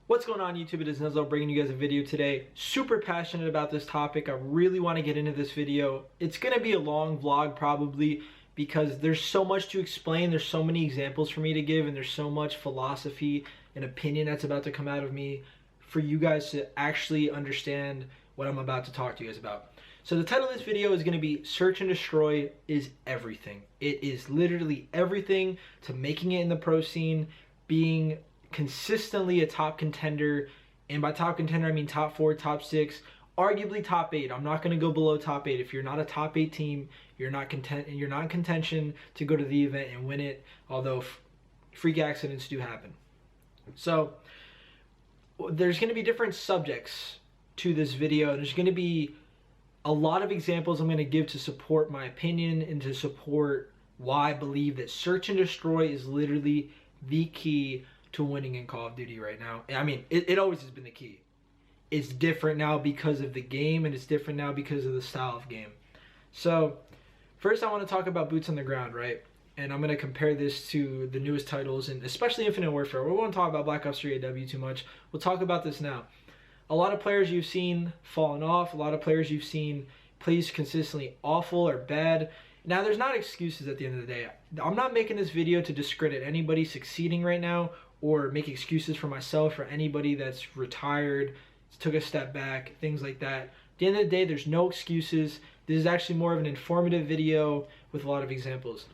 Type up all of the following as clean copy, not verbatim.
What's going on YouTube? It is Neslo bringing you guys a video today. Super passionate about this topic. I really want to get into this video. It's going to be a long vlog probably because there's so much to explain. There's so many examples for me to give and there's so much philosophy and opinion that's about to come out of me for you guys to actually understand what I'm about to talk to you guys about. So the title of this video is going to be Search and Destroy is Everything. It is literally everything to making it in the pro scene, being consistently a top contender, and by top contender I mean top 4, top 6, arguably top 8. I'm not going to go below top 8. If you're not a top 8 team, you're not in contention to go to the event and win it, although freak accidents do happen. So there's going to be different subjects to this video. There's going to be a lot of examples I'm going to give to support my opinion and to support why I believe that search and destroy is literally the key to winning in Call of Duty right now. I mean, it always has been the key. It's different now because of the game, and it's different now because of the style of game. So first I want to talk about boots on the ground, right? And I'm going to compare this to the newest titles, and especially Infinite Warfare. We won't talk about Black Ops 3 AW too much. We'll talk about this now. A lot of players you've seen falling off. A lot of players you've seen plays consistently awful or bad. Now, there's not excuses at the end of the day. I'm not making this video to discredit anybody succeeding right now or make excuses for myself or anybody that's retired, took a step back, things like that. At the end of the day, there's no excuses. This is actually more of an informative video with a lot of examples.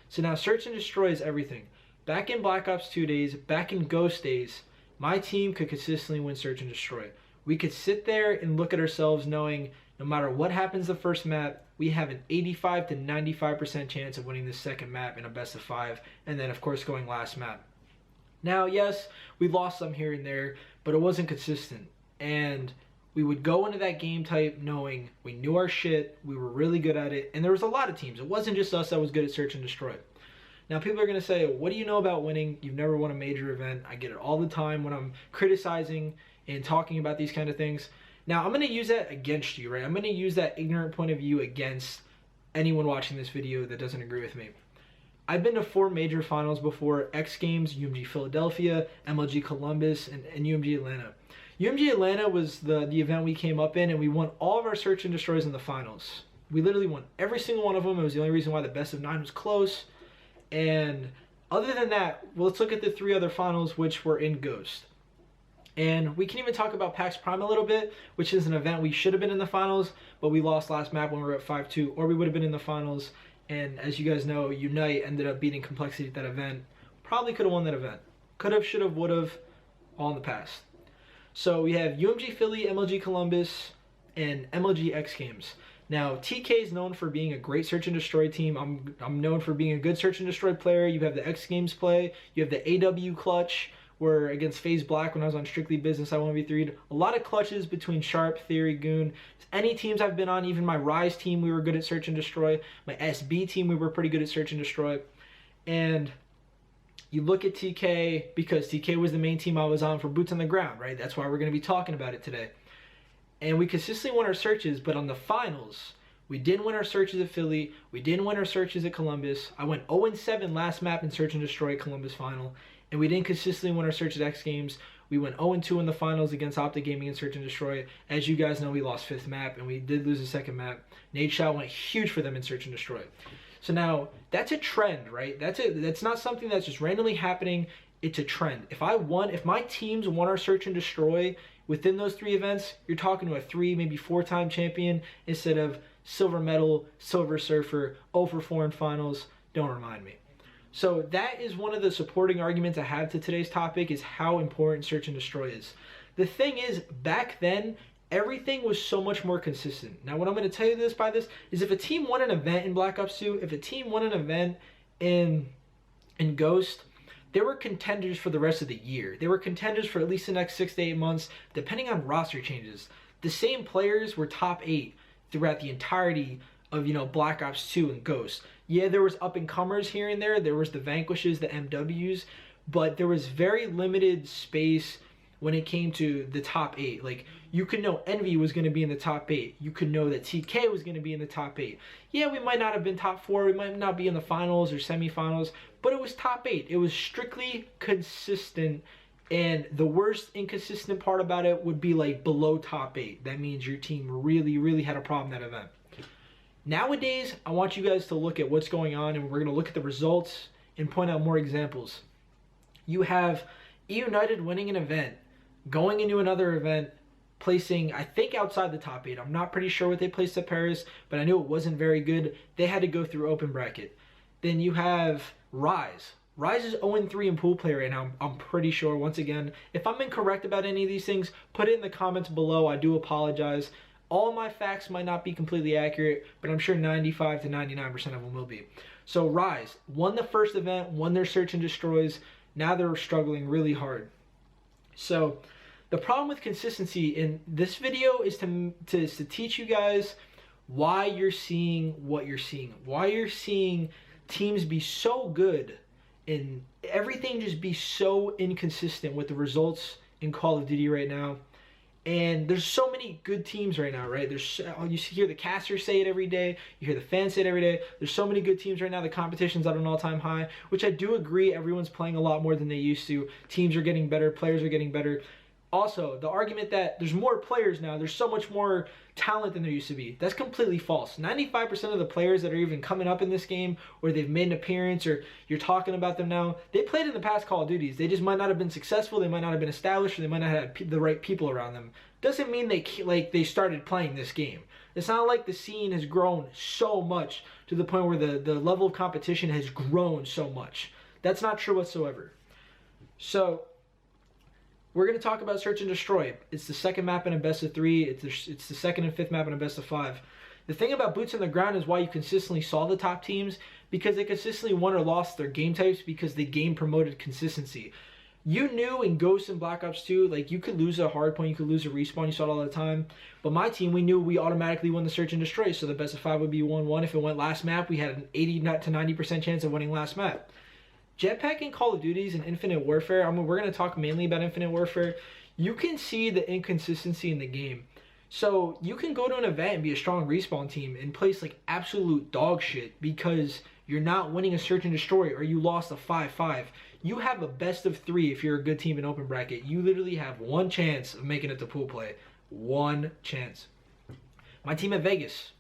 So now, search and destroy is everything. Back in Black Ops 2 days, back in Ghost days, my team could consistently win search and destroy. We could sit there and look at ourselves knowing no matter what happens the first map, we have an 85 to 95% chance of winning the second map in a best of 5, and then of course going last map. Now, yes, we lost some here and there, but it wasn't consistent. And we would go into that game type knowing we knew our shit, we were really good at it, and there was a lot of teams. It wasn't just us that was good at search and destroy. Now, people are going to say, what do you know about winning? You've never won a major event. I get it all the time when I'm criticizing and talking about these kind of things. Now, I'm going to use that against you, right? I'm going to use that ignorant point of view against anyone watching this video that doesn't agree with me. I've been to 4 major finals before: X Games, UMG Philadelphia, MLG Columbus, and UMG Atlanta. UMG Atlanta was the event we came up in, and we won all of our search and destroys in the finals. We literally won every single one of them. It was the only reason why the best of 9 was close. And other than that, well, let's look at the 3 other finals, which were in Ghost. And we can even talk about PAX Prime a little bit, which is an event we should have been in the finals, but we lost last map when we were at 5-2, or we would have been in the finals. And as you guys know, Unite ended up beating Complexity at that event. Probably could have won that event. Could have, should have, would have, all in the past. So we have UMG Philly, MLG Columbus, and MLG X Games. Now, TK is known for being a great search and destroy team. I'm known for being a good search and destroy player. You have the X Games play. You have the AW clutch, where against FaZe Black when I was on Strictly Business, I 1v3'd. A lot of clutches between Sharp, Theory, Goon. Any teams I've been on, even my Rise team, we were good at search and destroy. My SB team, we were pretty good at search and destroy. And you look at TK, because TK was the main team I was on for boots on the ground, right? That's why we're going to be talking about it today. And we consistently won our searches, but on the finals, we didn't win our searches at Philly. We didn't win our searches at Columbus. I went 0-7 last map in search and destroy Columbus final. And we didn't consistently win our search at X Games. We went 0-2 in the finals against Optic Gaming and search and destroy. As you guys know, we lost 5th map, and we did lose the 2nd map. Nade Shot went huge for them in search and destroy. So now, that's a trend, right? That's not something that's just randomly happening. It's a trend. If my teams won our search and destroy within those 3 events, you're talking to a 3, maybe 4-time champion instead of silver medal, silver surfer, 0-4 in finals. Don't remind me. So that is one of the supporting arguments I have to today's topic, is how important search and destroy is. The thing is, back then, everything was so much more consistent. Now, what I'm going to tell you by this is, if a team won an event in Black Ops 2, if a team won an event in Ghost, they were contenders for the rest of the year. They were contenders for at least the next 6 to 8 months, depending on roster changes. The same players were top 8 throughout the entirety of, Black Ops 2 and Ghost. Yeah, there was up-and-comers here and there. There was the Vanquishes, the MWs, but there was very limited space when it came to the top 8. Like, you could know Envy was going to be in the top 8. You could know that TK was going to be in the top 8. Yeah, we might not have been top 4. We might not be in the finals or semifinals, but it was top 8. It was strictly consistent And the worst inconsistent part about it would be like below top 8. That means your team really, really had a problem in that event. Nowadays, I want you guys to look at what's going on, and we're going to look at the results and point out more examples. You have E United winning an event, going into another event, placing, I think, outside the top 8. I'm not pretty sure what they placed at Paris, but I knew it wasn't very good. They had to go through open bracket. Then you have Rise. Rise is 0-3 in pool play right now, I'm pretty sure. Once again, if I'm incorrect about any of these things, put it in the comments below. I do apologize. All my facts might not be completely accurate, but I'm sure 95 to 99% of them will be. So Rise won the first event, won their search and destroys. Now they're struggling really hard. So the problem with consistency in this video is to teach you guys why you're seeing what you're seeing. Why you're seeing teams be so good and everything just be so inconsistent with the results in Call of Duty right now. And there's so many good teams right now, right? You hear the casters say it every day. You hear the fans say it every day. There's so many good teams right now. The competition's at an all-time high, which I do agree. Everyone's playing a lot more than they used to. Teams are getting better. Players are getting better. Also, the argument that there's more players now, there's so much more talent than there used to be, that's completely false. 95% of the players that are even coming up in this game, or they've made an appearance, or you're talking about them now, they played in the past Call of Duties. They just might not have been successful, they might not have been established, or they might not have had the right people around them. Doesn't mean they started playing this game. It's not like the scene has grown so much to the point where the level of competition has grown so much. That's not true whatsoever. So we're going to talk about Search and Destroy. It's the second map in a best of 3. It's the second and fifth map in a best of 5. The thing about Boots on the Ground is why you consistently saw the top teams, because they consistently won or lost their game types because the game promoted consistency. You knew in Ghost and Black Ops 2, like, you could lose a hard point, you could lose a respawn, you saw it all the time. But my team, we knew we automatically won the Search and Destroy, so the best of 5 would be 1-1. If it went last map, we had an 80 to 90% chance of winning last map. Jetpack in Call of Duties and Infinite Warfare, we're going to talk mainly about Infinite Warfare. You can see the inconsistency in the game. So you can go to an event and be a strong respawn team and place like absolute dog shit because you're not winning a Search and Destroy or you lost a 5-5. You have a best of 3 if you're a good team in open bracket. You literally have one chance of making it to pool play. One chance. My team at Vegas,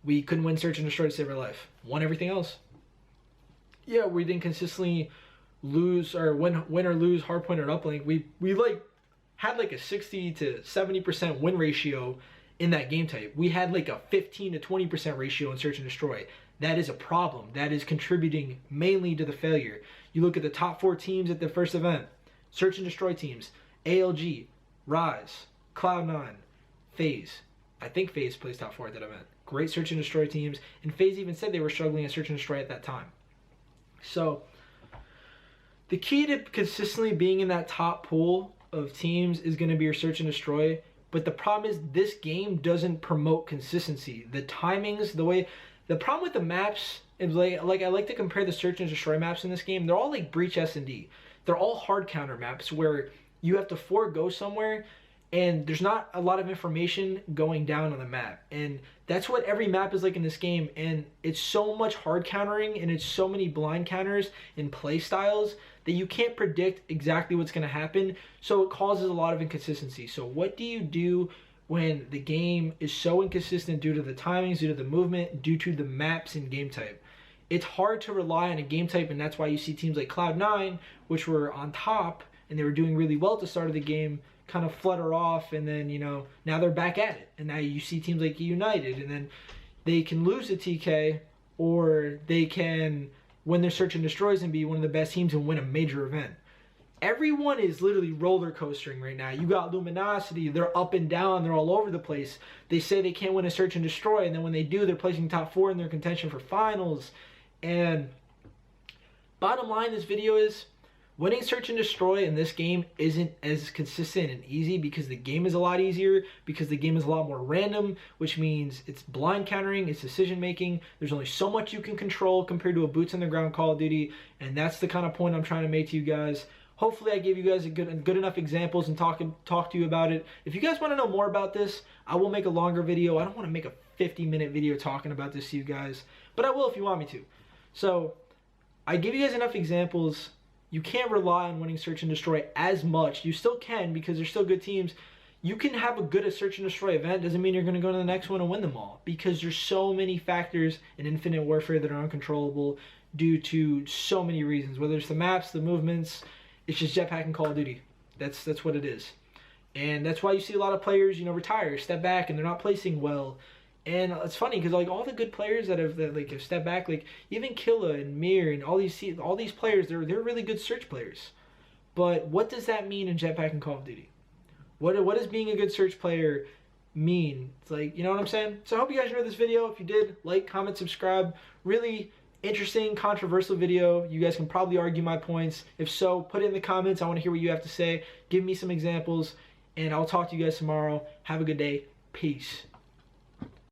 we couldn't win Search and Destroy to save our life. Won everything else. Yeah, we didn't consistently lose or win or lose hardpoint or uplink. We like had like a 60 to 70% win ratio in that game type. We had like a 15 to 20% ratio in Search and Destroy. That is a problem. That is contributing mainly to the failure. You look at the top 4 teams at the first event. Search and Destroy teams. ALG, Rise, Cloud9, FaZe. I think FaZe plays top 4 at that event. Great Search and Destroy teams. And FaZe even said they were struggling at Search and Destroy at that time. So the key to consistently being in that top pool of teams is going to be your Search and Destroy. But the problem is this game doesn't promote consistency. The timings, the problem with the maps is like I like to compare the Search and Destroy maps in this game. They're all like Breach S&D. They're all hard counter maps where you have to forego somewhere and there's not a lot of information going down on the map. And that's what every map is like in this game. And it's so much hard countering and it's so many blind counters and play styles that you can't predict exactly what's going to happen. So it causes a lot of inconsistency. So what do you do when the game is so inconsistent due to the timings, due to the movement, due to the maps and game type? It's hard to rely on a game type, and that's why you see teams like Cloud9, which were on top and they were doing really well at the start of the game, kind of flutter off, and then, you know, now they're back at it. And now you see teams like United, and then they can lose to TK, or they can win their Search and Destroys and be one of the best teams and win a major event. Everyone is literally roller coastering right now. You got Luminosity, they're up and down, they're all over the place. They say they can't win a Search and Destroy, and then when they do, they're placing top 4 in their contention for finals. And bottom line, this video is, winning Search and Destroy in this game isn't as consistent and easy because the game is a lot easier, because the game is a lot more random, which means it's blind countering, it's decision making. There's only so much you can control compared to a boots on the ground Call of Duty, and that's the kind of point I'm trying to make to you guys. Hopefully I gave you guys a good enough examples and talk to you about it. If you guys want to know more about this, I will make a longer video. I don't want to make a 50-minute video talking about this to you guys, but I will if you want me to. So I give you guys enough examples. You can't rely on winning search and destroy as much. You still can because they're still good teams. You can have a good search and destroy event. Doesn't mean you're going to go to the next one and win them all, because there's so many factors in Infinite Warfare that are uncontrollable due to so many reasons. Whether it's the maps, the movements, it's just jetpack and Call of Duty. That's what it is. And that's why you see a lot of players, retire, step back, and they're not placing well. And it's funny because like all the good players that have stepped back, like even Killa and Mir and all these players, they're really good search players. But what does that mean in jetpack and Call of Duty? What does being a good search player mean? It's like, you know what I'm saying? So I hope you guys enjoyed this video. If you did, like, comment, subscribe. Really interesting, controversial video. You guys can probably argue my points. If so, put it in the comments. I want to hear what you have to say. Give me some examples, and I'll talk to you guys tomorrow. Have a good day. Peace.